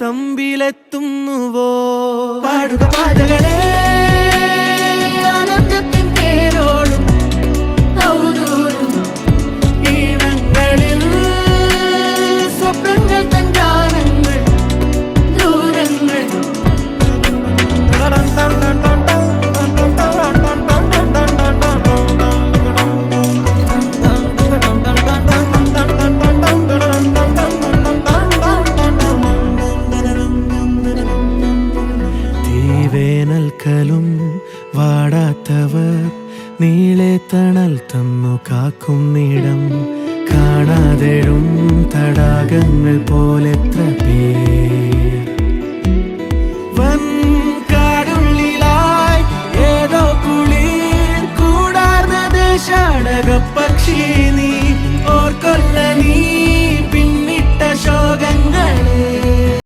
തമ്പിലെത്തുന്നുവോ? പാടുക പാതകളെ ആനന്ദത്തിൻ പേരോടും ഔദൂരും ഈണങ്ങളിൽ സ്വപ്നങ്ങൾ തൻ ഗാനങ്ങൾ ദൂരങ്ങൾ. വേനൽക്കലും വാടാത്തവർ നീളെ തണൽ തന്നു കാക്കും നീടം കാണാതെഴും തടാകങ്ങൾ പോലെത്ര പേർ